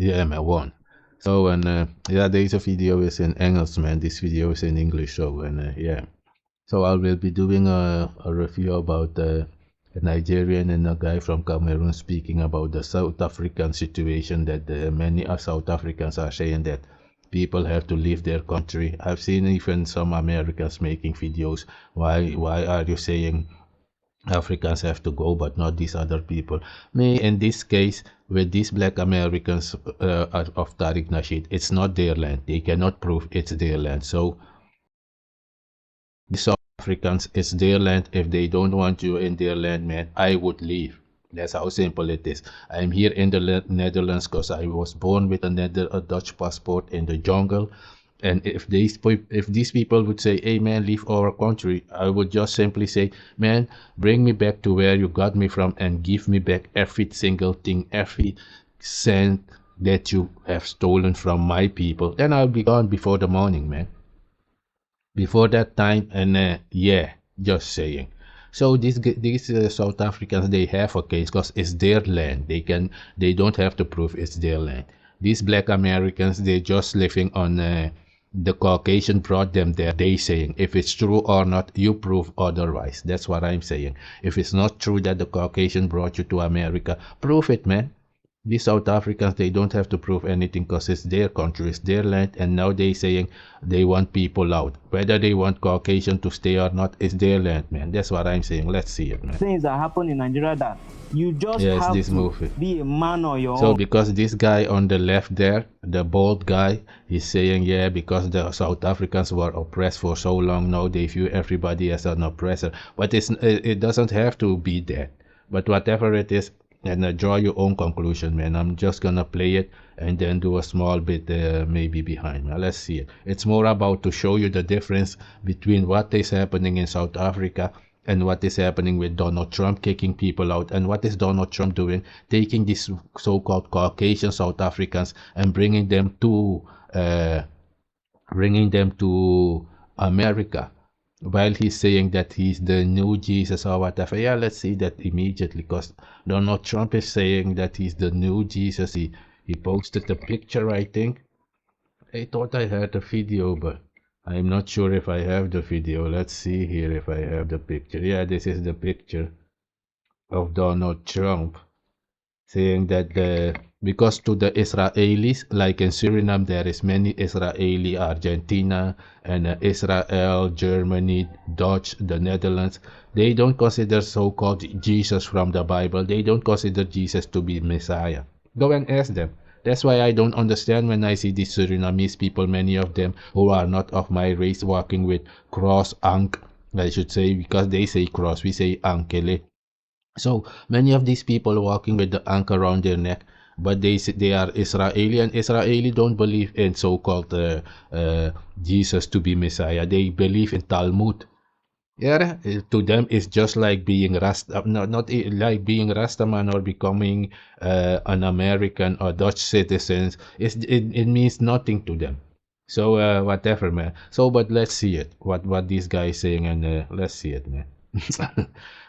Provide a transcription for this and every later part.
Yeah, man, one. So, and yeah, there's a video is in English, man. This video is in English, so, and yeah. So I will be doing a review about a Nigerian and a guy from Cameroon speaking about the South African situation that many South Africans are saying that people have to leave their country. I've seen even some Americans making videos. Why are you saying Africans have to go, but not these other people? Me, in this case, with these black Americans of Tariq Nasheed, it's not their land. They cannot prove it's their land. So the South Africans, it's their land. If they don't want you in their land, man, I would leave. That's how simple it is. I'm here in the Netherlands because I was born with a Dutch passport in the jungle. And if these people would say, "Hey man, leave our country," I would just simply say, "Man, bring me back to where you got me from and give me back every single thing, every cent that you have stolen from my people." Then I'll be gone before the morning, man, before that time. And yeah, just saying. So these South Africans, they have a case because it's their land. They don't have to prove it's their land. These black Americans, they just living on the Caucasian brought them there. They saying if it's true or not, you prove otherwise. That's what I'm saying. If it's not true that the Caucasian brought you to America, prove it, man. These South Africans, they don't have to prove anything because it's their country, it's their land, and now they saying they want people out. Whether they want Caucasian to stay or not, it's their land, man. That's what I'm saying. Let's see it, man. Things that happen in Nigeria that you just Yeah, it's have this to movie. be a man on your So own. because this guy on the left there, the bald guy, he's saying, yeah, because the South Africans were oppressed for so long now, they view everybody as an oppressor. But it doesn't have to be that. But whatever it is, and draw your own conclusion, man. I'm just gonna play it and then do a small bit maybe behind. Now let's see it. It's more about to show you the difference between what is happening in South Africa and what is happening with Donald Trump kicking people out. And what is Donald Trump doing? Taking these so-called Caucasian South Africans and bringing them to America, while he's saying that he's the new Jesus or whatever. Yeah, let's see that immediately because Donald Trump is saying that he's the new Jesus. He posted the picture, I think. I thought I had a video, but I'm not sure if I have the video. Let's see here if I have the picture. Yeah, this is the picture of Donald Trump saying that because to the Israelis, like in Suriname, there is many Israeli, Argentina, and Israel, Germany, Dutch, the Netherlands. They don't consider so-called Jesus from the Bible. They don't consider Jesus to be Messiah. Go and ask them. That's why I don't understand when I see these Surinamese people, many of them who are not of my race, walking with cross, ankh, I should say, because they say cross, we say ankele. So many of these people walking with the anchor around their neck, but they are Israeli, and Israeli don't believe in so-called Jesus to be Messiah. They believe in Talmud. Yeah, to them it's just like being Rasta, like being Rastaman or becoming an American or Dutch citizens. It means nothing to them. So whatever, man. So but let's see it. What this guy is saying, and let's see it, man.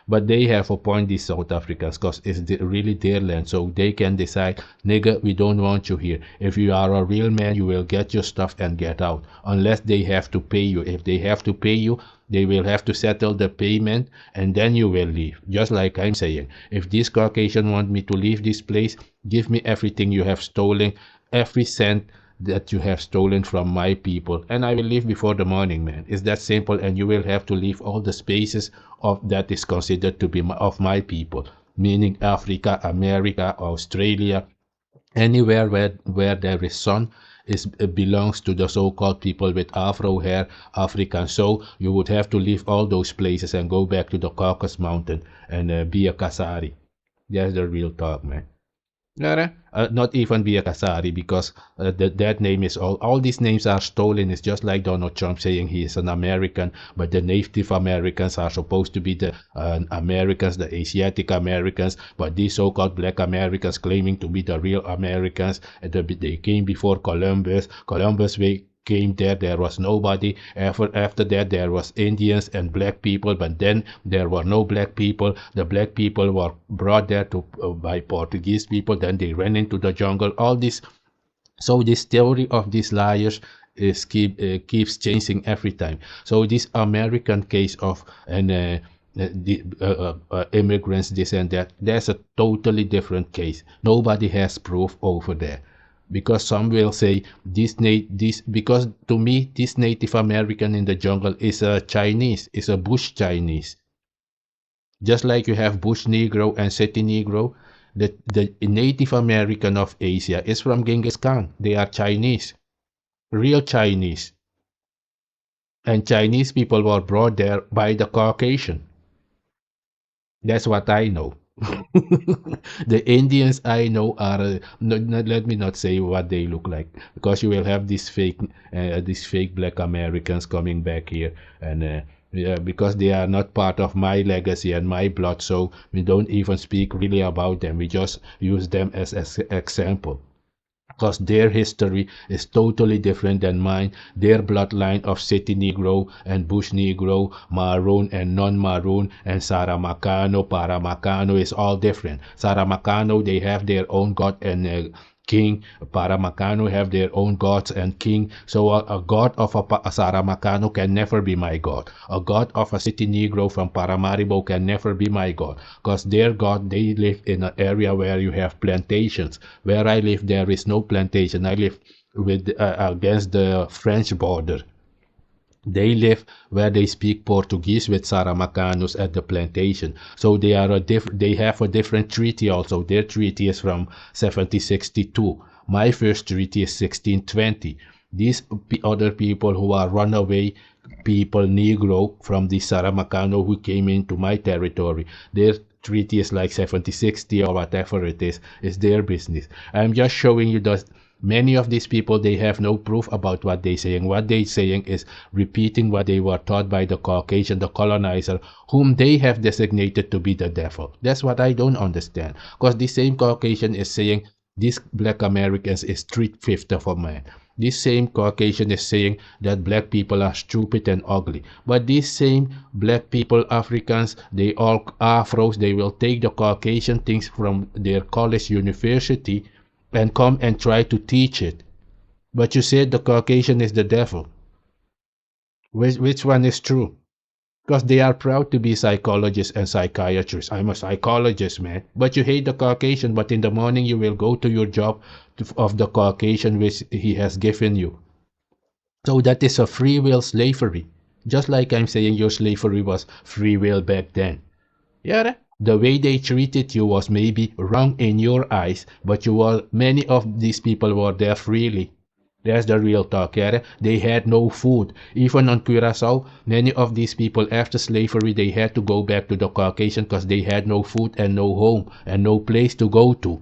But they have a point, these South Africans, because it's really their land, so they can decide, nigga, we don't want you here. If you are a real man, you will get your stuff and get out, unless they have to pay you. If they have to pay you, they will have to settle the payment, and then you will leave. Just like I'm saying, if this Caucasian want me to leave this place, give me everything you have stolen, every cent that you have stolen from my people, and I will leave before the morning, man. It's that simple, and you will have to leave all the spaces of that is considered to be of my people, meaning Africa, America, Australia, anywhere where there is sun is belongs to the so-called people with Afro hair, African. So you would have to leave all those places and go back to the Caucasus Mountain and be a Kasari. That's the real talk, man. Not even be a Kasari, because that name is all these names are stolen. It's just like Donald Trump saying he is an American, but the Native Americans are supposed to be the Americans, the Asiatic Americans, but these so-called black Americans claiming to be the real Americans, and they came before Columbus. Columbus came there was nobody. After that there was Indians and black people, but then there were no black people. The black people were brought there to by Portuguese people, then they ran into the jungle. All this So this theory of these liars is keeps changing every time. So this American case of immigrants, this and that, that's a totally different case. Nobody has proof over there, because some will say this because to me this Native American in the jungle is a Chinese, is a bush Chinese. Just like you have bush Negro and city Negro, the Native American of Asia is from Genghis Khan. They are Chinese, real Chinese. And Chinese people were brought there by the Caucasian. That's what I know. The Indians I know are let me not say what they look like, because you will have these fake black Americans coming back here, and yeah, because they are not part of my legacy and my blood, so we don't even speak really about them. We just use them as example, because their history is totally different than mine. Their bloodline of City Negro and Bush Negro, Maroon and non-Maroon, and Saramacano, Paramacano is all different. Saramacano, they have their own god and king. Paramacano have their own gods and king. So a god of a Saramacano can never be my god. A god of a City Negro from Paramaribo can never be my god, because their god, they live in an area where you have plantations. Where I live, there is no plantation. I live against the French border. They live where they speak Portuguese with Saramacanos at the plantation. So they have a different treaty also. Their treaty is from 1762. My first treaty is 1620. These other people who are runaway people, Negro, from the Saramacano who came into my territory, their treaty is like 1760 or whatever it is their business. I'm just showing you that many of these people, they have no proof about what they're saying. What they're saying is repeating what they were taught by the Caucasian, the colonizer, whom they have designated to be the devil. That's what I don't understand. Because the same Caucasian is saying these black Americans is 3/5 of a man. This same Caucasian is saying that black people are stupid and ugly. But these same black people, Africans, they all Afros, they will take the Caucasian things from their college, university, and come and try to teach it. But you said the Caucasian is the devil. Which one is true? Because they are proud to be psychologists and psychiatrists. I'm a psychologist, man. But you hate the Caucasian, but in the morning you will go to your job of the Caucasian which he has given you. So that is a free will slavery. Just like I'm saying your slavery was free will back then. Yeah, the way they treated you was maybe wrong in your eyes, but many of these people were there freely. That's the real talk, yeah. They had no food. Even on Curacao, many of these people after slavery, they had to go back to the Caucasian because they had no food and no home and no place to go to.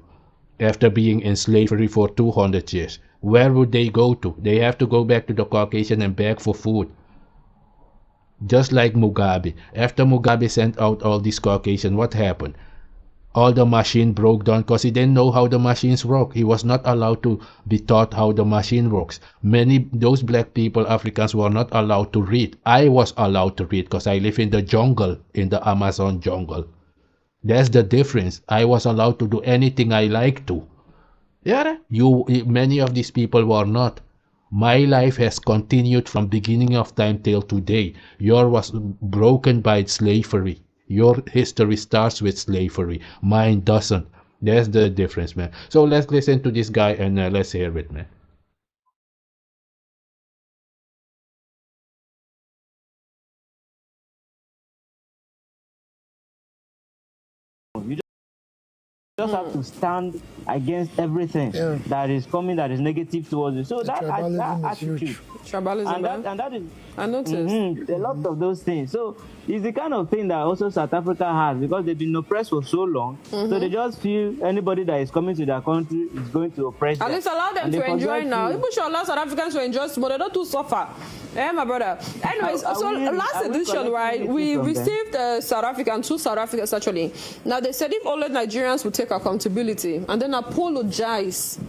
After being in slavery for 200 years, where would they go to? They have to go back to the Caucasian and beg for food. Just like Mugabe. After Mugabe sent out all these Caucasians, what happened? All the machine broke down because he didn't know how the machines work. He was not allowed to be taught how the machine works. Those black people, Africans, were not allowed to read. I was allowed to read because I live in the jungle, in the Amazon jungle. That's the difference. I was allowed to do anything I like to. Yeah, many of these people were not. My life has continued from beginning of time till today. Yours was broken by slavery. Your history starts with slavery. Mine doesn't. That's the difference, man. So let's listen to this guy and let's hear it, man. You just have to stand against everything that is coming, that is negative towards you. So that attitude, tribalism, and that is, I noticed a lot of those things. So it's the kind of thing that also South Africa has, because they've been oppressed for so long. So they just feel anybody that is coming to their country is going to oppress them. At least allow them to enjoy now. People should allow South Africans to enjoy, but they don't to suffer. Eh, my brother. Anyways, last edition, right, we received two South Africans actually. Now they said if all the Nigerians would take accountability and then apologize,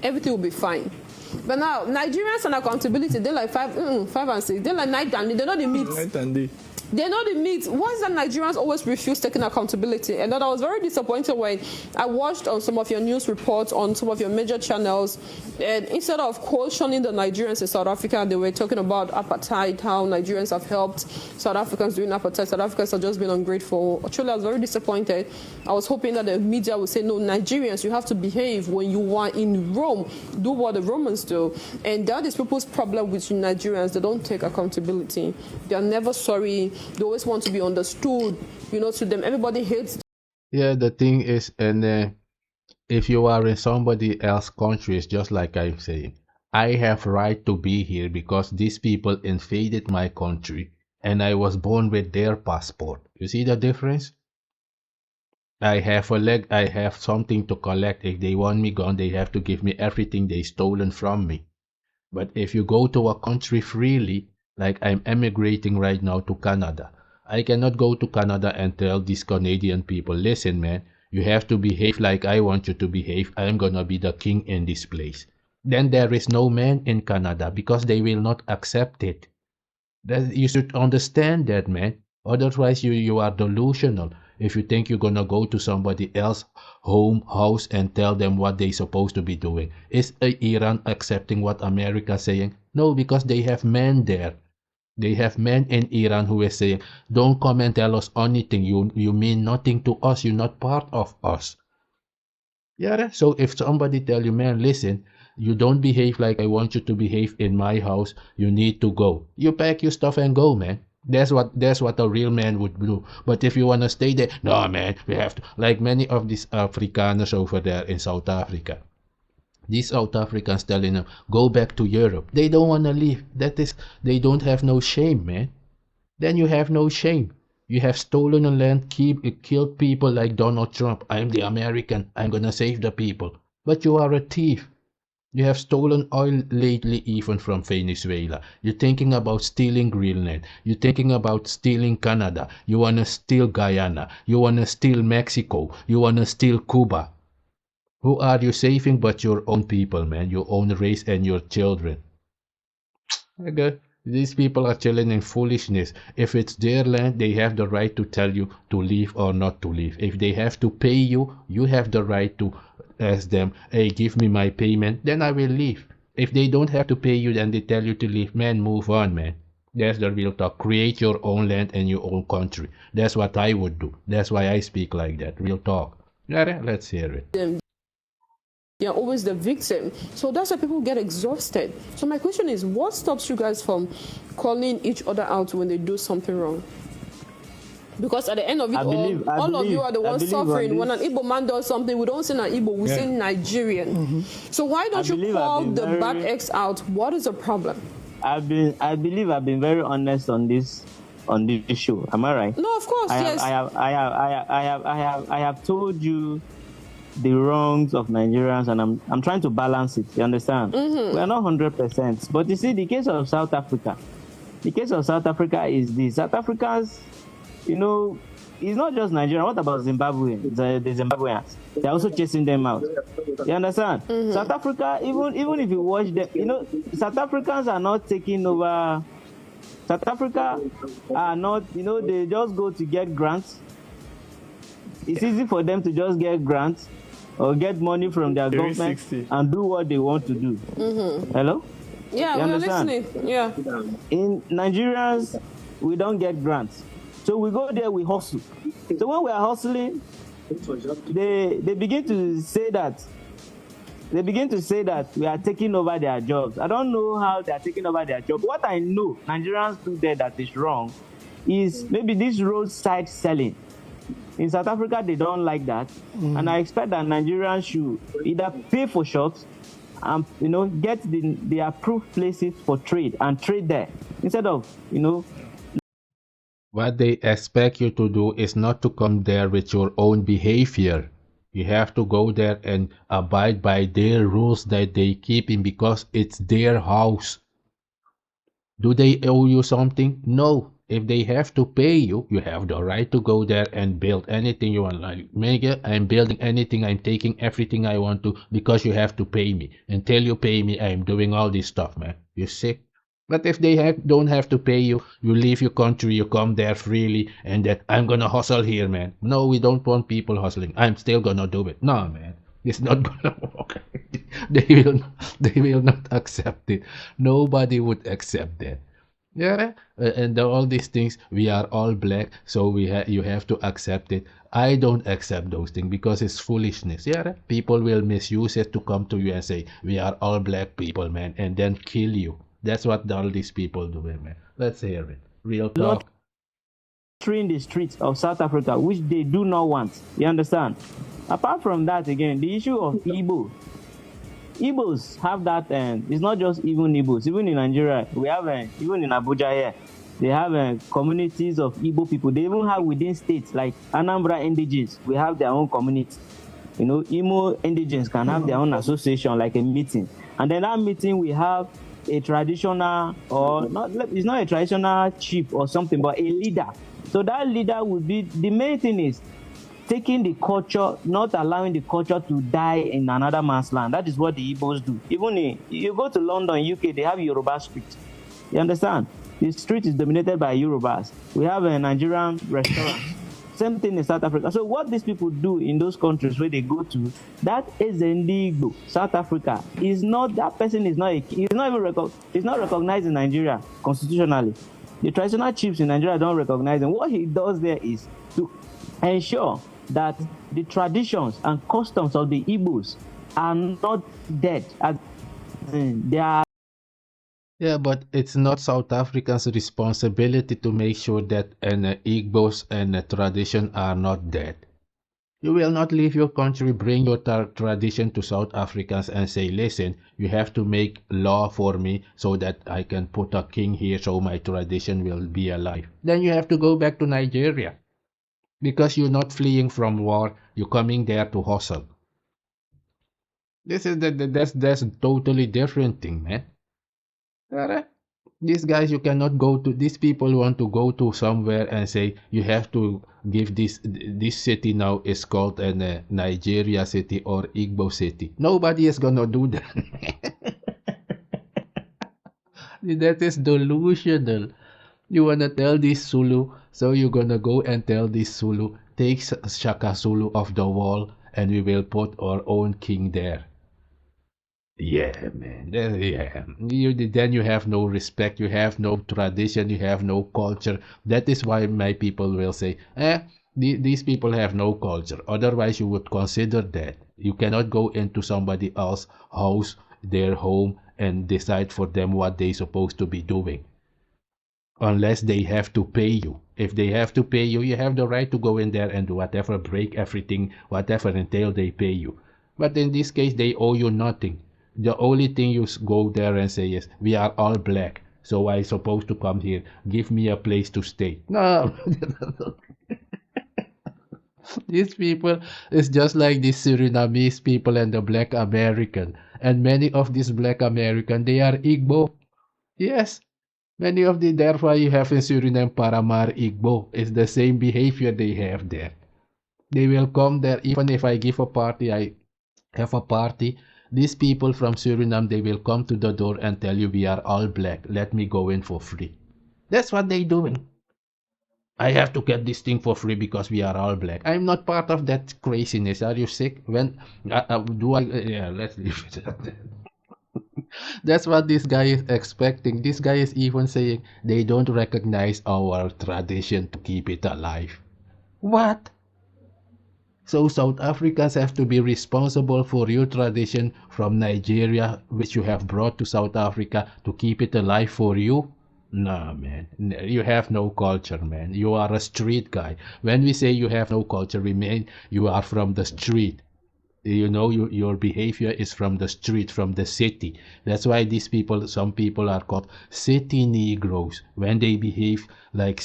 everything will be fine. But now Nigerians and accountability, they're like 5 and 6. They're like night and day. They're not the meat. Night and day. They know the meat. Why is that Nigerians always refuse taking accountability? And then I was very disappointed when I watched on some of your news reports on some of your major channels, and instead of cautioning the Nigerians in South Africa, they were talking about apartheid, how Nigerians have helped South Africans during apartheid. South Africans have just been ungrateful. Actually, I was very disappointed. I was hoping that the media would say, no, Nigerians, you have to behave when you are in Rome. Do what the Romans do. And that is people's problem with Nigerians. They don't take accountability. They are never sorry. They always want to be understood. You know, to them, everybody hates. Yeah, the thing is, and if you are in somebody else's country, it's just like I'm saying, I have right to be here because these people invaded my country and I was born with their passport. You see the difference? I have a leg, I have something to collect. If they want me gone, they have to give me everything they stolen from me. But if you go to a country freely, like I'm emigrating right now to Canada, I cannot go to Canada and tell these Canadian people, listen, man, you have to behave like I want you to behave. I'm gonna be the king in this place. Then there is no man in Canada because they will not accept it. You should understand that, man. Otherwise, you are delusional. If you think you're gonna go to somebody else's house and tell them what they're supposed to be doing. Is Iran accepting what America's saying? No, because they have men there. They have men in Iran who are saying, don't come and tell us anything. You mean nothing to us. You're not part of us. Yeah, so if somebody tell you, man, listen, you don't behave like I want you to behave in my house, you need to go. You pack your stuff and go, man. That's what a real man would do. But if you want to stay there, no, man, we have to. Like many of these Afrikaners over there in South Africa. These South Africans telling them, go back to Europe. They don't want to leave. They don't have no shame, man. Then you have no shame. You have stolen a land, killed people like Donald Trump. I'm the American. I'm gonna save the people. But you are a thief. You have stolen oil lately even from Venezuela. You're thinking about stealing Greenland. You're thinking about stealing Canada. You want to steal Guyana. You want to steal Mexico. You want to steal Cuba. Who are you saving but your own people, man? Your own race and your children. Okay. These people are chilling in foolishness. If it's their land, they have the right to tell you to leave or not to leave. If they have to pay you, you have the right to ask them, hey, give me my payment, then I will leave. If they don't have to pay you, then they tell you to leave, man, move on, man. That's the real talk. Create your own land and your own country. That's what I would do. That's why I speak like that. Real talk. Yeah, let's hear it. You're always the victim. So that's why people get exhausted. So my question is, what stops you guys from calling each other out when they do something wrong? Because at the end of it all of you are the ones suffering. When an Igbo man does something, we don't say an Igbo, we say Nigerian. So why don't you call the bad X out? What is the problem? I believe I've been very honest on this show. Am I right? No, of course, yes. I have told you the wrongs of Nigerians, and I'm trying to balance it. You understand? We are not 100%. But you see, the case of South Africa is this: South Africans, you know, it's not just Nigeria. What about Zimbabwe? The Zimbabweans, they're also chasing them out. You understand? South Africa, even if you watch them, you know, South Africans are not taking over. South Africa are not, you know, they just go to get grants. It's easy for them to just get grants or get money from their government and do what they want to do. Hello? Yeah, we're listening. Yeah. In Nigerians, we don't get grants. So we go there, we hustle. So when we are hustling, they begin to say that we are taking over their jobs. I don't know how they are taking over their jobs. What I know Nigerians do there that is wrong is maybe this roadside selling. In South Africa, they don't like that. And I expect that Nigerians should either pay for shops and, you know, get the approved places for trade and trade there instead of, you know. What they expect you to do is not to come there with your own behavior. You have to go there and abide by their rules that they keep in because it's their house. Do they owe you something? No. If they have to pay you, you have the right to go there and build anything you want. Like, Mega, I'm building anything, I'm taking everything I want to because you have to pay me. Until you pay me, I'm doing all this stuff, man. You sick? But if they don't have to pay you, you leave your country, you come there freely, and that I'm gonna hustle here, man. No, we don't want people hustling. I'm still gonna do it. No, man, it's not gonna work. they will, they will not accept it. Nobody would accept that. Yeah, and all these things, we are all black, so you have to accept it. I don't accept those things because it's foolishness. Yeah, people will misuse it to come to you and say we are all black people, man, and then kill you. That's what all these people do, man. Let's hear it. Real talk. In the streets of South Africa, which they do not want. You understand? Apart from that, again, the issue of Igbo. Igbos have that, and it's not just even Igbos. Even in Nigeria, we have, even in Abuja here, they have communities of Igbo people. They even have within states, like Anambra indigenes, we have their own community. You know, Imo indigenes can have their own association, like a meeting. And then that meeting, we have a traditional, or not, it's not a traditional chief or something, but a leader. So that leader would be, the main thing is taking the culture, not allowing the culture to die in another man's land. That is what the Igbos do. Even if you go to London, UK, they have Yoruba street. You understand? The street is dominated by Yorubas. We have a Nigerian restaurant. Same thing in South Africa. So what these people do in those countries where they go to, that is illegal. South Africa is not, that person is not, he's not even he's not recognized in Nigeria constitutionally. The traditional chiefs in Nigeria don't recognize him. What he does there is to ensure that the traditions and customs of the Igbos are not dead. They are. Yeah, but it's not South Africans' responsibility to make sure that Igbos and tradition are not dead. You will not leave your country, bring your tradition to South Africans and say, listen, you have to make law for me so that I can put a king here so my tradition will be alive. Then you have to go back to Nigeria. Because you're not fleeing from war, you're coming there to hustle. This is that's a totally different thing, man. Alright? These guys, you cannot go to, these people want to go to somewhere and say you have to give this city now is called a Nigeria city or Igbo city. Nobody is gonna do that. That is delusional. You wanna tell this Zulu, so you're gonna go and tell this Zulu, take Shaka Zulu off the wall and we will put our own king there. Yeah, man. Then you have no respect, you have no tradition, you have no culture. That is why my people will say, these people have no culture. Otherwise, you would consider that. You cannot go into somebody else's house, their home, and decide for them what they're supposed to be doing. Unless they have to pay you. If they have to pay you, you have the right to go in there and do whatever, break everything, whatever until they pay you. But in this case, they owe you nothing. The only thing you go there and say is, we are all black, so I'm supposed to come here. Give me a place to stay. No. These people is just like the Surinamese people and the black American. And many of these black American, they are Igbo. Yes. Many of the, therefore you have in Suriname Paramar Igbo. It's the same behavior they have there. They will come there, even if I give a party, I have a party. These people from Suriname, they will come to the door and tell you we are all black. Let me go in for free. That's what they're doing. I have to get this thing for free because we are all black. I'm not part of that craziness. Are you sick? When do I? Yeah, let's leave it at that. That's what this guy is expecting. This guy is even saying they don't recognize our tradition to keep it alive. What? So South Africans have to be responsible for your tradition from Nigeria, which you have brought to South Africa to keep it alive for you? Nah, man. You have no culture, man. You are a street guy. When we say you have no culture, we mean you are from the street. You know, your behavior is from the street, from the city. That's why these people, some people are called city Negroes when they behave like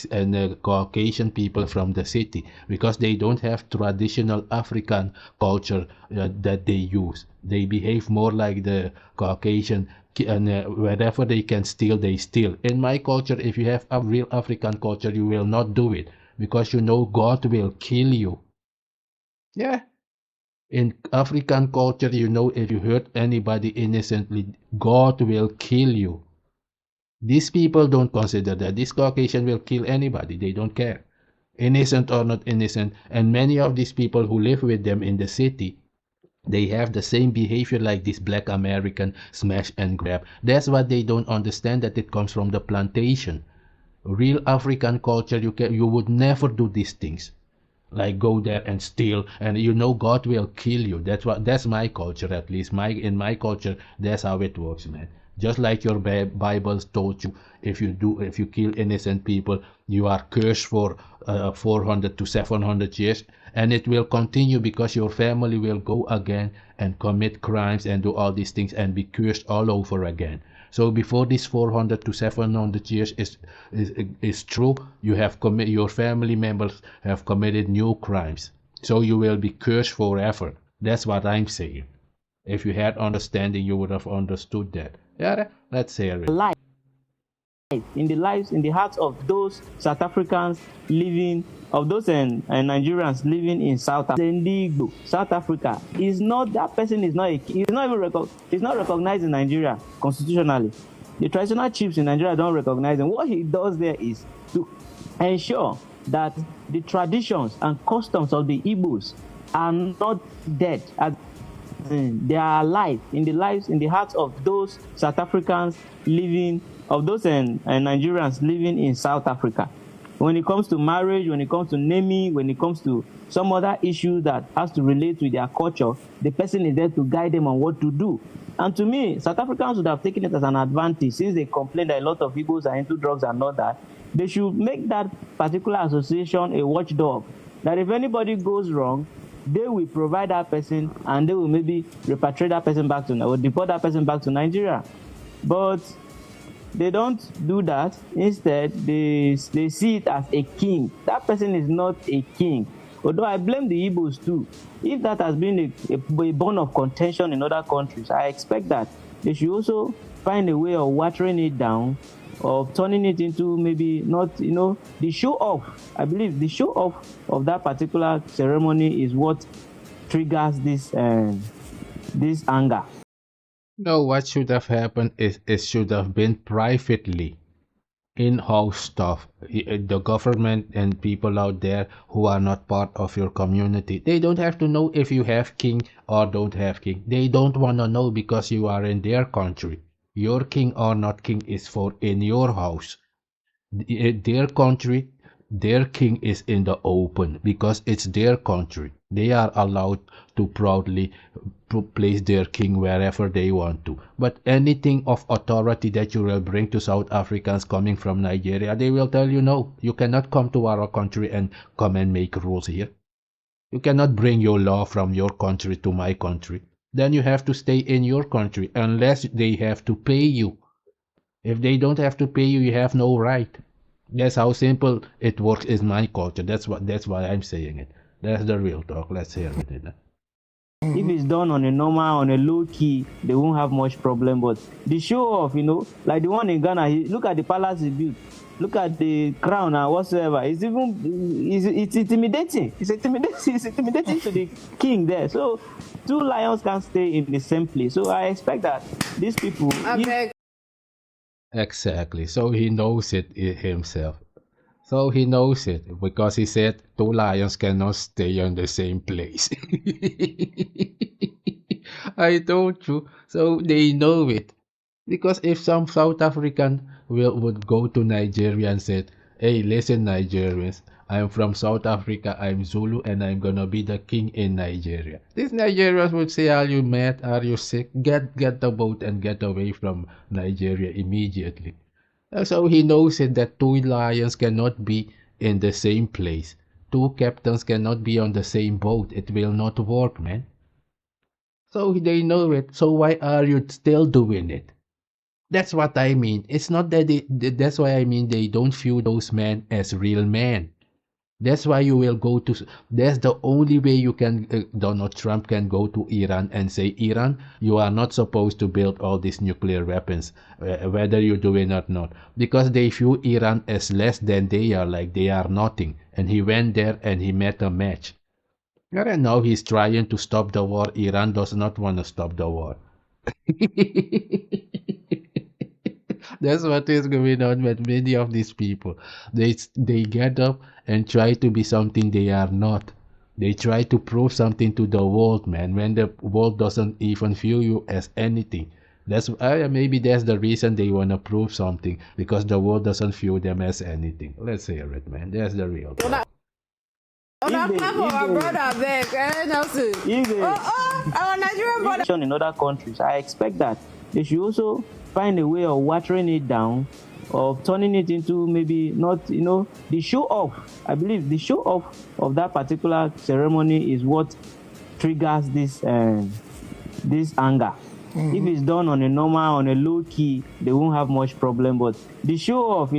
Caucasian people from the city, because they don't have traditional African culture that they use. They behave more like the Caucasian, and wherever they can steal, they steal. In my culture, if you have a real African culture, you will not do it because you know God will kill you. Yeah. In African culture, you know, if you hurt anybody innocently, God will kill you. These people don't consider that. This Caucasian will kill anybody. They don't care. Innocent or not innocent. And many of these people who live with them in the city, they have the same behavior like this black American smash and grab. That's what they don't understand, that it comes from the plantation. Real African culture, you would never do these things. Like go there and steal, and you know God will kill you. That's my culture, at least. In my culture, that's how it works, man. Just like your Bibles told you, if you kill innocent people, you are cursed for 400 to 700 years, and it will continue because your family will go again and commit crimes and do all these things and be cursed all over again. So before this 400 to 700 years is true, your family members have committed new crimes. So you will be cursed forever. That's what I'm saying. If you had understanding, you would have understood that. Yeah, let's hear it. Life in the hearts of those South Africans living, of those Nigerians living in South Africa. South Africa is not, that person is not he's not recognized in Nigeria constitutionally. The traditional chiefs in Nigeria don't recognize him. What he does there is to ensure that the traditions and customs of the Igbos are not dead. They are alive in the hearts of those South Africans living, of those Nigerians living in South Africa. When it comes to marriage, when it comes to naming, when it comes to some other issue that has to relate with their culture, the person is there to guide them on what to do. And to me, South Africans would have taken it as an advantage, since they complain that a lot of Igbos are into drugs and all that. They should make that particular association a watchdog, that if anybody goes wrong, they will provide that person and they will maybe repatriate that person back to, or deport that person back to Nigeria. But they don't do that. Instead, they see it as a king. That person is not a king. Although I blame the Igbos too. If that has been a bone of contention in other countries, I expect that they should also find a way of watering it down, of turning it into maybe not, the show off. I believe the show off of that particular ceremony is what triggers this anger. No, what should have happened is it should have been privately, in-house stuff. The government and people out there who are not part of your community, they don't have to know if you have king or don't have king. They don't want to know because you are in their country. Your king or not king is for in your house. Their country, their king is in the open because it's their country. They are allowed to proudly place their king wherever they want to. But anything of authority that you will bring to South Africans coming from Nigeria, they will tell you, no, you cannot come to our country and come and make rules here. You cannot bring your law from your country to my country. Then you have to stay in your country unless they have to pay you. If they don't have to pay you, you have no right. That's how simple it works in my culture. That's why I'm saying it. That's the real talk. Let's hear it. If it's done on a normal, on a low key, they won't have much problem. But the show off, like the one in Ghana, look at the palace he built. Look at the crown and whatsoever. It's intimidating. It's intimidating to the king there. So two lions can't stay in the same place. So I expect that these people. Exactly. So he knows it himself. So he knows it because he said two lions cannot stay in the same place. I told you. So they know it. Because if some South African would go to Nigeria and said, hey, listen, Nigerians, I'm from South Africa, I'm Zulu, and I'm gonna be the king in Nigeria. These Nigerians would say, are you mad? Are you sick? Get the boat and get away from Nigeria immediately. So he knows it that two lions cannot be in the same place. Two captains cannot be on the same boat. It will not work, man. So they know it. So why are you still doing it? That's what I mean. It's not that that's why I mean they don't view those men as real men. That's why you will go to, that's the only way you can, Donald Trump can go to Iran and say, Iran, you are not supposed to build all these nuclear weapons, whether you do it or not. Because they view Iran as less than they are, like they are nothing. And he went there and he met a match. And now he's trying to stop the war. Iran does not want to stop the war. That's what is going on with many of these people. They get up and try to be something they are not. They try to prove something to the world, man, when the world doesn't even view you as anything. Maybe that's the reason they want to prove something, because the world doesn't view them as anything. Let's hear it, man. That's the real thing. Our brother back, Nelson. Our Nigerian brother. In other countries, I expect that they should also find a way of watering it down, of turning it into maybe not, the show off. I believe the show off of that particular ceremony is what triggers this anger. Mm-hmm. If it's done on a normal, on a low key, they won't have much problem. But the show off,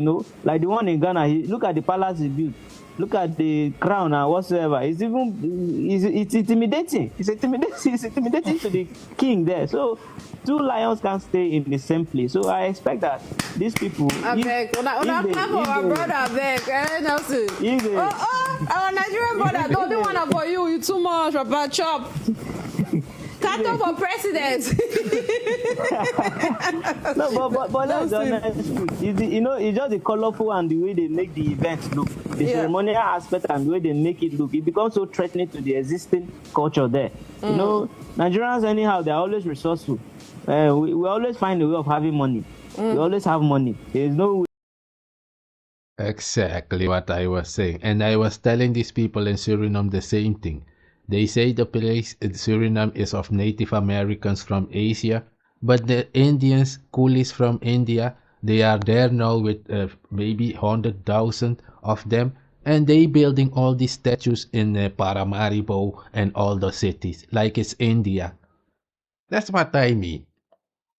like the one in Ghana, look at the palace he built. Look at the crown and whatsoever. It's intimidating. It's intimidating to the king there. So two lions can't stay in the same place. So I expect that these people. Our brother back, Nelson. Our Nigerian brother, don't do one for you. You too much of a chop. Kato for president. No, but that's honest. It's just the colorful and the way they make the event look, the ceremonial aspect and the way they make it look. It becomes so threatening to the existing culture there. Nigerians anyhow, they're always resourceful. We always find a way of having money. We always have money. There's no way. Exactly what I was saying, and I was telling these people in Suriname the same thing. They say the place in Suriname is of Native Americans from Asia, but the Indians, coolies from India, they are there now with maybe 100,000 of them, and they building all these statues in Paramaribo and all the cities, like it's India. That's what I mean.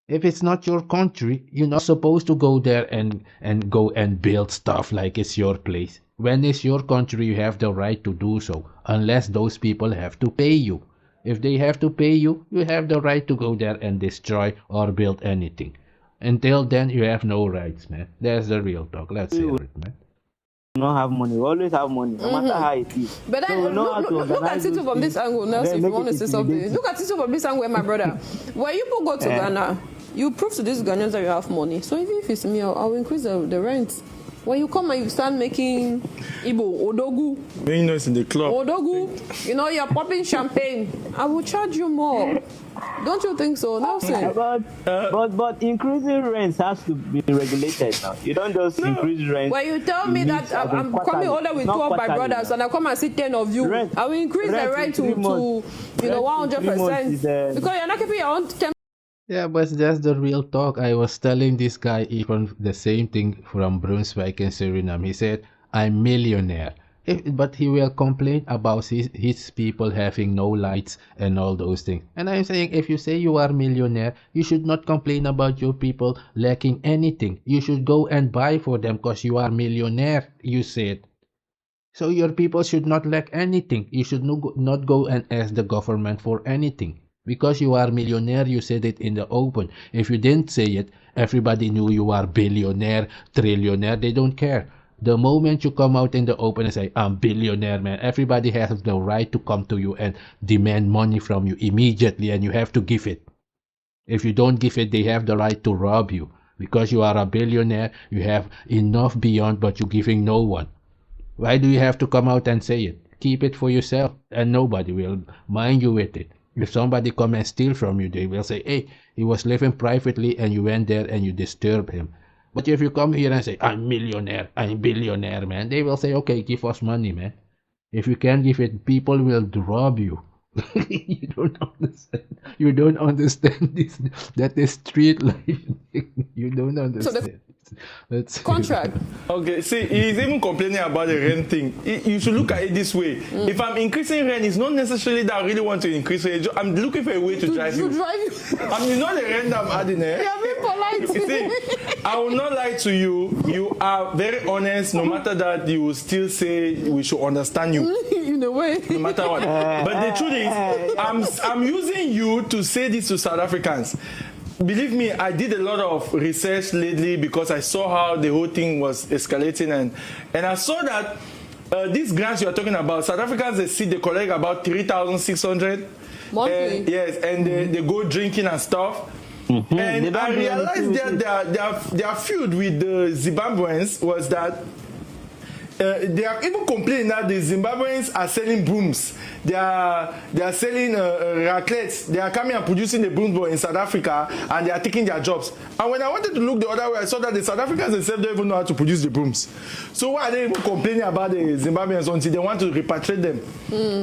If it's not your country, you're not supposed to go there and go and build stuff like it's your place. When it's your country, you have the right to do so, unless those people have to pay you. If they have to pay you, you have the right to go there and destroy or build anything. Until then, you have no rights, man. That's the real talk. Let's hear it, man. We don't have money. We always have money, no matter how it is. But then, look at it from this angle, Nelson, if you want to say something. Look at it from this angle, my brother. When you go to Ghana, you prove to these Ghanaians that you have money. So even if it's me, I'll increase the rent. When you come and you start making Igbo, Odogu. When it's in the club. Odogu, you're popping champagne. I will charge you more. Don't you think so, Nelson? But increasing rents has to be regulated now. You don't just increase rent. When you tell me that I'm coming over with 2 of my brothers and I come and see 10 of you, I will increase the rent to 100%. Because you're not keeping your own 10%. Yeah, but that's the real talk. I was telling this guy even the same thing from Brunswick in Suriname. He said, I'm millionaire. But he will complain about his people having no lights and all those things. And I'm saying, if you say you are millionaire, you should not complain about your people lacking anything. You should go and buy for them because you are millionaire, you said. So your people should not lack anything. You should not go and ask the government for anything. Because you are millionaire, you said it in the open. If you didn't say it, everybody knew you are billionaire, trillionaire. They don't care. The moment you come out in the open and say, I'm billionaire, man, everybody has the right to come to you and demand money from you immediately, and you have to give it. If you don't give it, they have the right to rob you. Because you are a billionaire, you have enough beyond, but you're giving no one. Why do you have to come out and say it? Keep it for yourself, and nobody will mind you with it. If somebody come and steal from you, they will say, hey, he was living privately and you went there and you disturbed him. But if you come here and say, I'm millionaire, I'm billionaire, man, they will say, okay, give us money, man. If you can't give it, people will rob you. You don't understand. You don't understand this. That is street life. You don't understand. That's contract. Okay, see, he's even complaining about the rent thing. You should look at it this way. If I'm increasing rent, it's not necessarily that I really want to increase it. I'm looking for a way to drive you. I mean, not the rent I'm adding. You're being polite. You see, I will not lie to you. You are very honest. No matter that, you will still say we should understand you. In a way. No matter what. But the truth is, I'm using you to say this to South Africans. Believe me, I did a lot of research lately because I saw how the whole thing was escalating, and I saw that these grants you are talking about, South Africans, they collect about 3,600 monthly. Yes, and they go drinking and stuff. And I realized that their feud with the Zimbabweans was that they are even complaining that the Zimbabweans are selling brooms. They are selling raclettes. They are coming and producing the brooms in South Africa, and they are taking their jobs. And when I wanted to look the other way, I saw that the South Africans themselves don't even know how to produce the brooms. So why are they even complaining about the Zimbabweans until they want to repatriate them?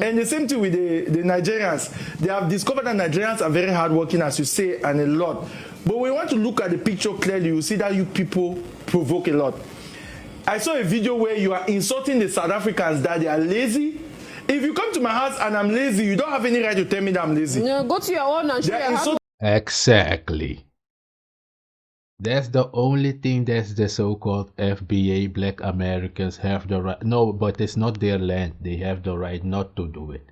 And the same thing with the Nigerians. They have discovered that Nigerians are very hardworking, as you say, and a lot. But when you want to look at the picture clearly, you see that you people provoke a lot. I saw a video where you are insulting the South Africans that they are lazy. If you come to my house and I'm lazy, you don't have any right to tell me that I'm lazy. Yeah, go to your own and show your hard. Exactly. That's the only thing that the so-called FBA Black Americans have the right. No, but it's not their land. They have the right not to do it.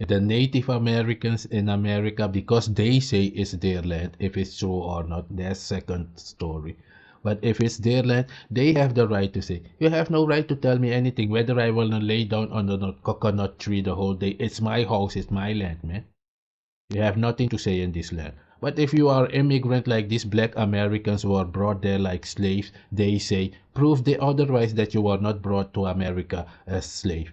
The Native Americans in America, because they say it's their land, if it's true or not, that's second story. But if it's their land, they have the right to say, you have no right to tell me anything, whether I will lay down on the coconut tree the whole day. It's my house, it's my land, man. You have nothing to say in this land. But if you are immigrant like these Black Americans who are brought there like slaves, they say, prove the otherwise that you are not brought to America as slave.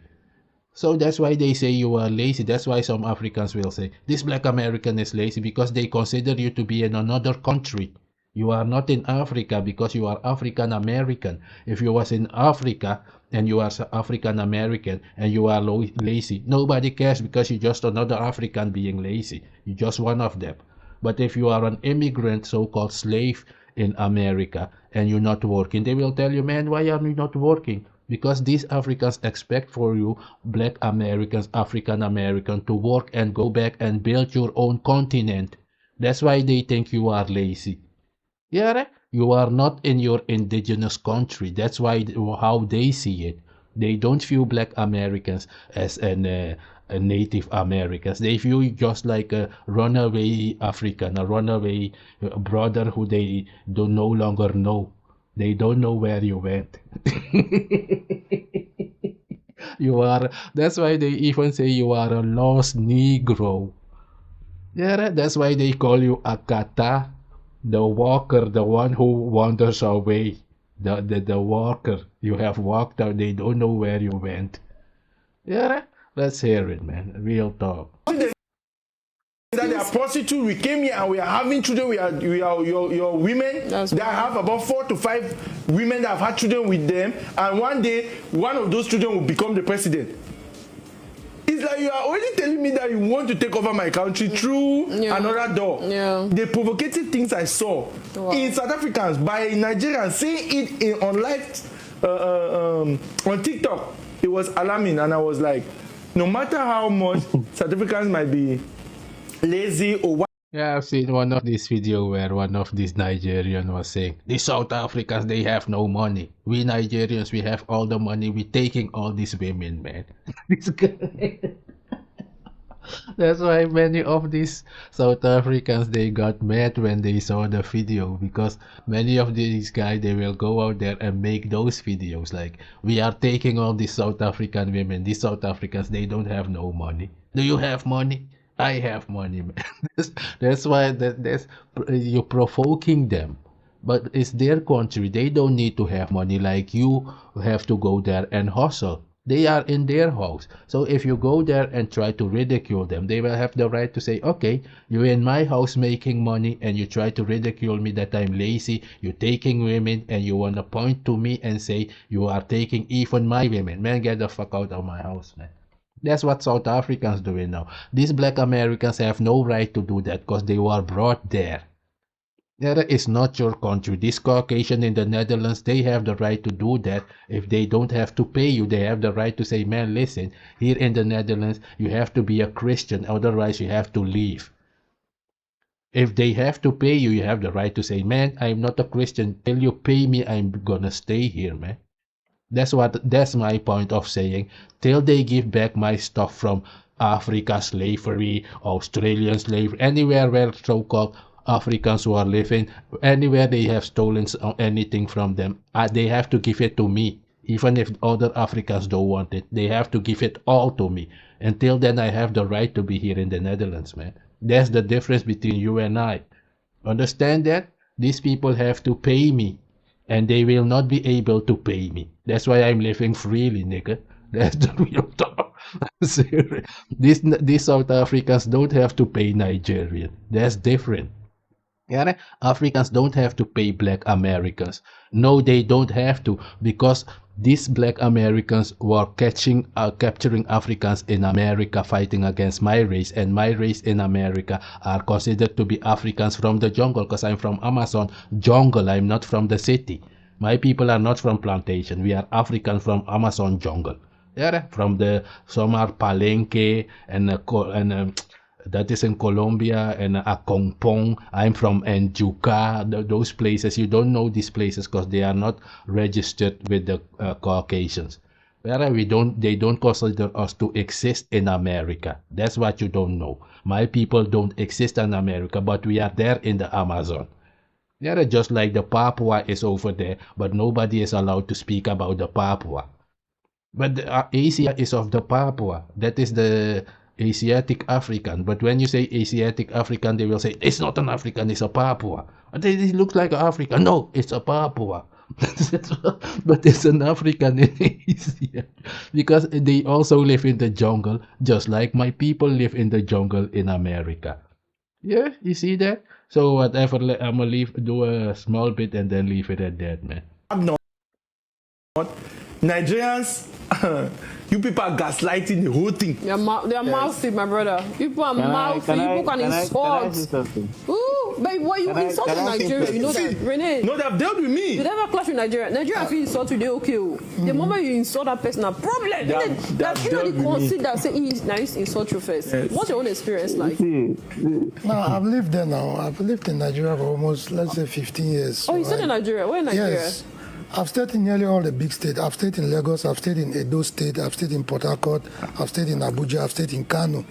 So that's why they say you are lazy. That's why some Africans will say, this Black American is lazy because they consider you to be in another country. You are not in Africa because you are African American. If you was in Africa and you are African American and you are lazy, nobody cares because you're just another African being lazy. You're just one of them. But if you are an immigrant, so-called slave in America, and you're not working, they will tell you, man, why are you not working? Because these Africans expect for you, Black Americans, African American, to work and go back and build your own continent. That's why they think you are lazy. Yeah, you are not in your indigenous country. That's why how they see it. They don't view Black Americans as a Native Americans. They view you just like a runaway African, a runaway brother who they do no longer know. They don't know where you went. You are. That's why they even say you are a lost Negro. Yeah, that's why they call you Akata. The walker, the one who wanders away, the walker. You have walked out, they don't know where you went. Yeah, let's hear it, man. Real talk. That they are prostitutes. We came here and we are having children. We are your women. That have about 4 to 5 women that have had children with them, and one day one of those children will become the president. It's like you are already telling me that you want to take over my country through another door. Yeah. The provocative things I saw in South Africans by Nigerians saying it on live on TikTok, it was alarming, and I was like, no matter how much South Africans might be lazy or what. Yeah, I've seen one of these videos where one of these Nigerians was saying, the South Africans, they have no money. We Nigerians, we have all the money. We're taking all these women, man. This guy. That's why many of these South Africans, they got mad when they saw the video, because many of these guys, they will go out there and make those videos like, we are taking all these South African women. These South Africans, they don't have no money. Do you have money? I have money, man. That's why you're provoking them. But it's their country. They don't need to have money like you have to go there and hustle. They are in their house. So if you go there and try to ridicule them, they will have the right to say, okay, you're in my house making money and you try to ridicule me that I'm lazy. You're taking women and you want to point to me and say you are taking even my women. Man, get the fuck out of my house, man. That's what South Africans doing now. These Black Americans have no right to do that because they were brought there. That is not your country. These Caucasian in the Netherlands, they have the right to do that. If they don't have to pay you, they have the right to say, man, listen, here in the Netherlands, you have to be a Christian, otherwise you have to leave. If they have to pay you, you have the right to say, man, I'm not a Christian. Till you pay me, I'm gonna stay here, man. That's my point of saying, till they give back my stuff from Africa slavery, Australian slavery, anywhere where so-called Africans who are living, anywhere they have stolen anything from them, they have to give it to me. Even if other Africans don't want it, they have to give it all to me. Until then, I have the right to be here in the Netherlands, man. That's the difference between you and I. Understand that? These people have to pay me, and they will not be able to pay me. That's why I'm living freely, nigga. That's the real talk. These South Africans don't have to pay Nigerian. That's different. Yeah, Africans don't have to pay black Americans. No, they don't have to, because these black Americans were capturing Africans in America, fighting against my race, and my race in America are considered to be Africans from the jungle, because I'm from Amazon jungle. I'm not from the city. My people are not from plantation. We are African from Amazon jungle. Yeah, some are Palenque and that is in Colombia, and Akongpong. I'm from Njuka. Those places, you don't know these places because they are not registered with the Caucasians. Where they don't consider us to exist in America. That's what you don't know. My people don't exist in America, but we are there in the Amazon. Yeah, just like the Papua is over there, but nobody is allowed to speak about the Papua. But Asia is of the Papua. That is the Asiatic African. But when you say Asiatic African, they will say, it's not an African, it's a Papua. But it looks like African. No, it's a Papua. But it's an African in Asia. Because they also live in the jungle, just like my people live in the jungle in America. Yeah, you see that? So whatever, I'm gonna do a small bit and then leave it at that, man. Nigerians, you people are gaslighting the whole thing. They're mouthy, my brother. People are mouthy. People can insult. Ooh, babe, why you insult in Nigeria? You know that, Renee? No, they have dealt with me. You never clash with Nigeria. Nigeria feel insult you, they okay. The moment you insult that person, a problem. They consider say he's nice insult you first. Yes. What's your own experience like? No, I've lived there now. I've lived in Nigeria for almost, let's say, 15 years. Oh, you stayed in Nigeria? Where in Nigeria? Yes. I've stayed in nearly all the big states. I've stayed in Lagos, I've stayed in Edo State, I've stayed in Port Harcourt, I've stayed in Abuja, I've stayed in Kano.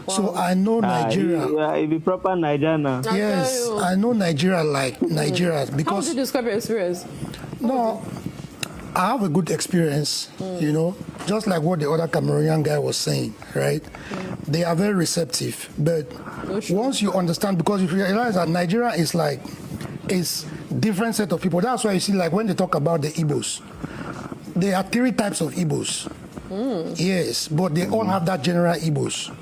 Wow. So I know Nigeria. You be proper Nigeria. Yes, I know Nigeria like Nigeria. Because how would you describe your experience? No, I have a good experience, you know, just like what the other Cameroonian guy was saying, right? They are very receptive. But once you understand, because you realize that Nigeria is like, it's different set of people. That's why you see, like when they talk about the Igbos, there are 3 types of Igbos. Yes, but they all have that general Igbos,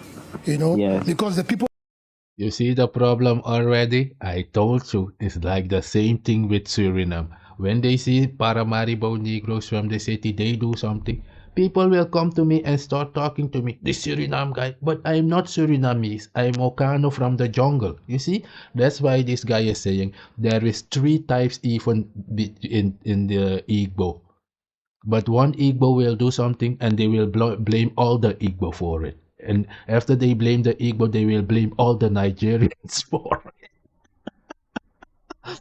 you know, because the people. You see the problem already? I told you, it's like the same thing with Suriname. When they see Paramaribo Negroes from the city, they do something. People will come to me and start talking to me, this Suriname guy, but I'm not Surinamese, I'm OKHANO from the jungle. You see, that's why this guy is saying there is 3 types even in the Igbo. But one Igbo will do something and they will blame all the Igbo for it. And after they blame the Igbo, they will blame all the Nigerians for it.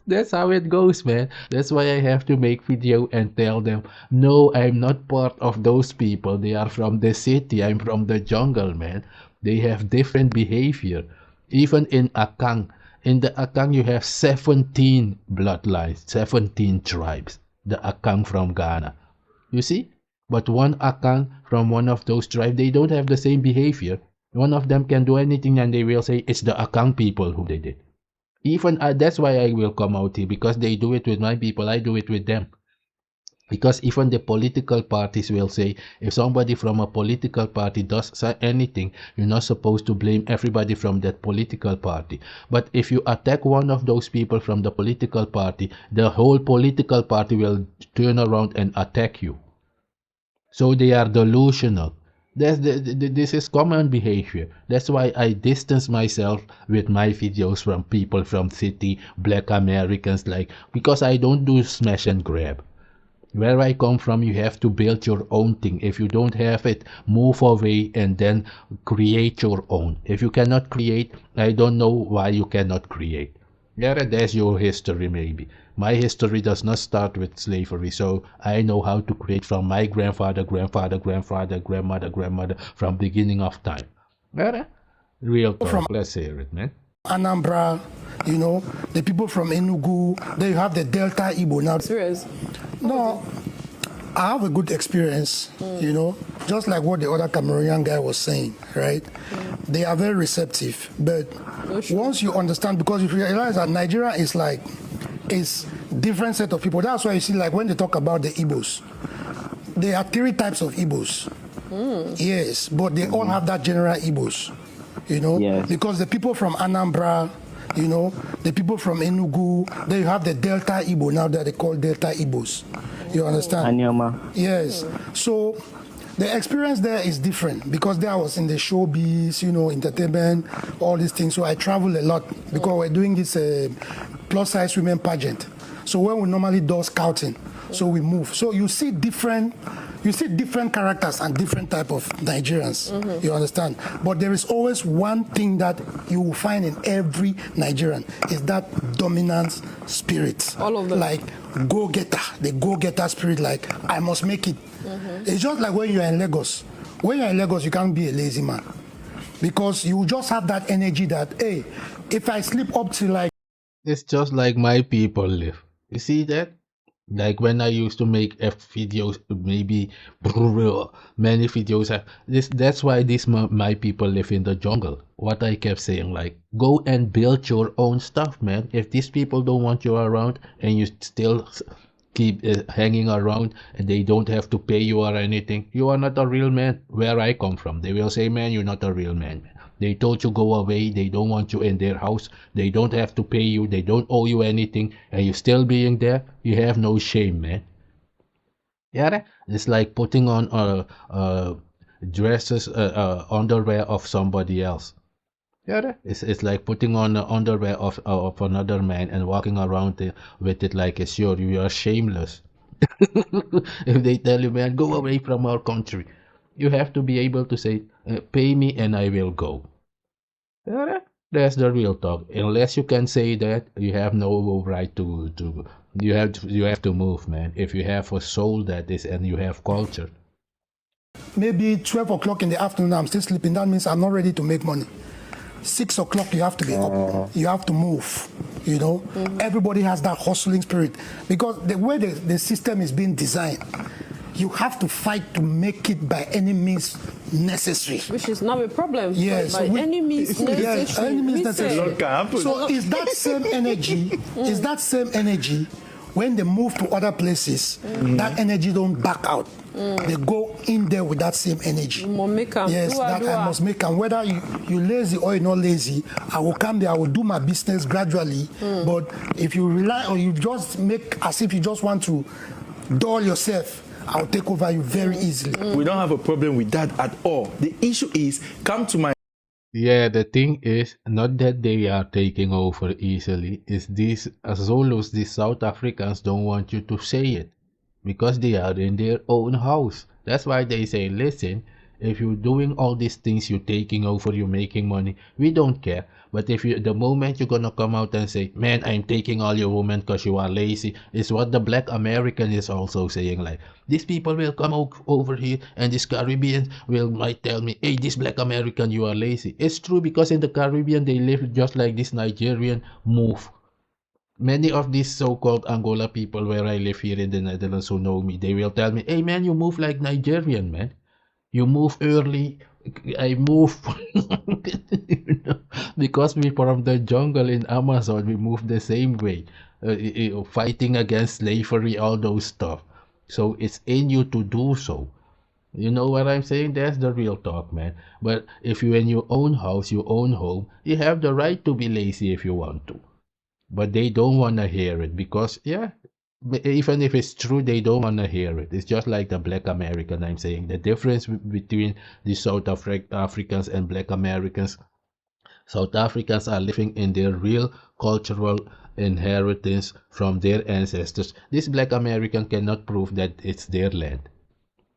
That's how it goes, man. That's why I have to make video and tell them, no, I'm not part of those people. They are from the city. I'm from the jungle, man. They have different behavior. Even in Akang. In the Akang, you have 17 bloodlines, 17 tribes. The Akang from Ghana. You see? But one Akang from one of those tribes, they don't have the same behavior. One of them can do anything and they will say, it's the Akang people who did it. Even that's why I will come out here, because they do it with my people, I do it with them. Because even the political parties will say, if somebody from a political party does anything, you're not supposed to blame everybody from that political party. But if you attack one of those people from the political party, the whole political party will turn around and attack you. So they are delusional. This is common behavior. That's why I distance myself with my videos from people from city, black Americans, because I don't do smash and grab. Where I come from, you have to build your own thing. If you don't have it, move away and then create your own. If you cannot create, I don't know why you cannot create. Yeah, that's your history maybe. My history does not start with slavery, so I know how to create from my grandfather, grandmother, from beginning of time. Yeah, real talk. Let's hear it, man. Anambra, you know, the people from Enugu, they have the Delta Igbo now. Serious? No, I have a good experience, you know, just like what the other Cameroonian guy was saying, right? They are very receptive, but once you understand, because if you realize that Nigeria is like, it's different set of people. That's why you see, like when they talk about the Igbos, there are 3 types of Igbos. Yes, but they all have that general Igbos, you know, because the people from Anambra, you know, the people from Enugu, they have the Delta Igbo now that they call Delta Igbos. You understand? Anyama. Yes. So the experience there is different because there I was in the showbiz, you know, entertainment, all these things. So I travel a lot because we're doing this plus size women pageant. So when we normally do scouting, so we move. So you see different characters and different type of Nigerians. You understand? But there is always one thing that you will find in every Nigerian is that dominance spirit. All of them. Like go-getter, the go-getter spirit, like I must make it. It's just like when you're in Lagos. When you're in Lagos, you can't be a lazy man. Because you just have that energy that, hey, if I sleep up till like... It's just like my people live. You see that? Like when I used to make videos, maybe many videos. That's why my people live in the jungle. What I kept saying, like, go and build your own stuff, man. If these people don't want you around and you still keep hanging around and they don't have to pay you or anything, you are not a real man. Where I come from, they will say, man, you're not a real man. They told you go away. They don't want you in their house. They don't have to pay you. They don't owe you anything. And you still being there, you have no shame, man. Yeah, it's like putting on dresses, underwear of somebody else. Yeah, it's like putting on the underwear of another man and walking around with it like it's yours. You are shameless. If they tell you, man, go away from our country, you have to be able to say, pay me and I will go. Yeah, that's the real talk. Unless you can say that, you have no right to you have to move, man. If you have a soul that is and you have culture. Maybe 12 o'clock in the afternoon, I'm still sleeping. That means I'm not ready to make money. 6 o'clock, you have to be up. You have to move, you know. Everybody has that hustling spirit. Because the way the system is being designed, you have to fight to make it by any means necessary. Which is not a problem. Yes. By any means necessary. Yes, any means necessary. So is that same energy, when they move to other places, that energy don't back out. They go in there with that same energy. Yes, I must make them. Whether you lazy or you're not lazy, I will come there, I will do my business gradually. But if you rely or you just make as if you just want to dull yourself, I'll take over you very easily. We don't have a problem with that at all. The issue is, come to my... Yeah, the thing is, not that they are taking over easily, is these Zulus, these South Africans don't want you to say it. Because they are in their own house. That's why they say, listen, if you're doing all these things, you're taking over, you're making money, we don't care. But if the moment you're gonna come out and say, man, I'm taking all your women because you are lazy, is what the black American is also saying. Like, these people will come over here and this Caribbean might tell me, hey, this black American, you are lazy. It's true, because in the Caribbean, they live just like this Nigerian move. Many of these so-called Angola people where I live here in the Netherlands who know me, they will tell me, hey man, you move like Nigerian, man. You move early, I move. You know, because we from the jungle in Amazon, we move the same way. Fighting against slavery, all those stuff. So it's in you to do so. You know what I'm saying? That's the real talk, man. But if you're in your own house, your own home, you have the right to be lazy if you want to. But they don't want to hear it because, yeah, even if it's true, they don't want to hear it. It's just like the black American, I'm saying. The difference between the South Africans and black Americans, South Africans are living in their real cultural inheritance from their ancestors. This black American cannot prove that it's their land.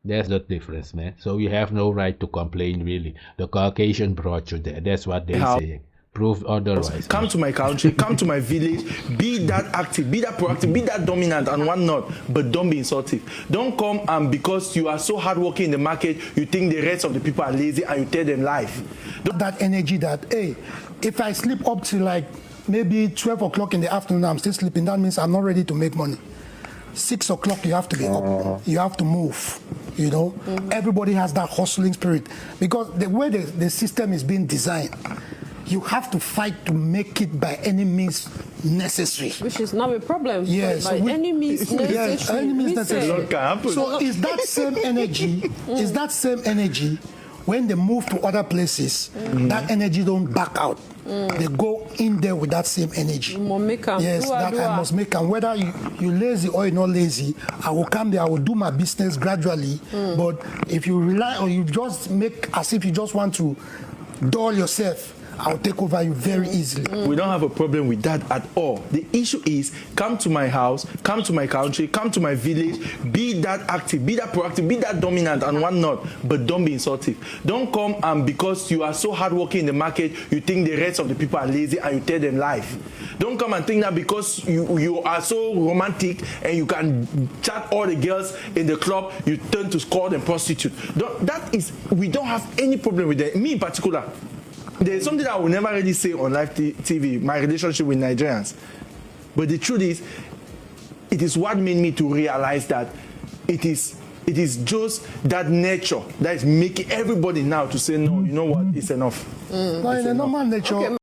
That's the difference, man. So you have no right to complain, really. The Caucasian brought you there. That's what they're saying. Prove otherwise. Come to my country, come to my village, be that active, be that proactive, be that dominant and whatnot, but don't be insultive. Don't come and because you are so hardworking in the market, you think the rest of the people are lazy and you tell them life. That energy that, hey, if I sleep up till like maybe 12 o'clock in the afternoon, I'm still sleeping, that means I'm not ready to make money. 6 o'clock you have to be up. You have to move. You know, everybody has that hustling spirit because the way the system is being designed, you have to fight to make it by any means necessary. Which is not a problem. Yes. By any means necessary. Yes, any means necessary. So is that same energy? Is that same energy? When they move to other places, that energy don't back out. They go in there with that same energy. Yes, that I must make them. Whether you lazy or you're not lazy, I will come there, I will do my business gradually. But if you rely or you just make as if you just want to dull yourself, I'll take over you very easily. We don't have a problem with that at all. The issue is come to my house, come to my country, come to my village, be that active, be that proactive, be that dominant and whatnot, but don't be insultive. Don't come and because you are so hardworking in the market, you think the rest of the people are lazy and you tell them life. Don't come and think that because you are so romantic and you can chat all the girls in the club, you turn to score and prostitute. We don't have any problem with that. Me in particular. There's something that I will never really say on live TV, my relationship with Nigerians. But the truth is, it is what made me to realize that it is just that nature that is making everybody now to say, no, you know what, it's enough. No, in a normal nature. Okay.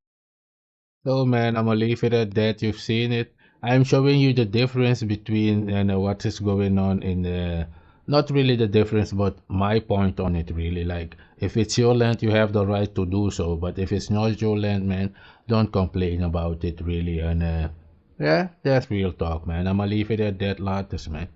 So man, I'm gonna leave it at that. You've seen it. I'm showing you the difference between what is going on in not really the difference, but my point on it really. Like, if it's your land, you have the right to do so. But if it's not your land, man, don't complain about it really. And yeah, that's real talk, man. I'm gonna leave it at that, Lattes, man.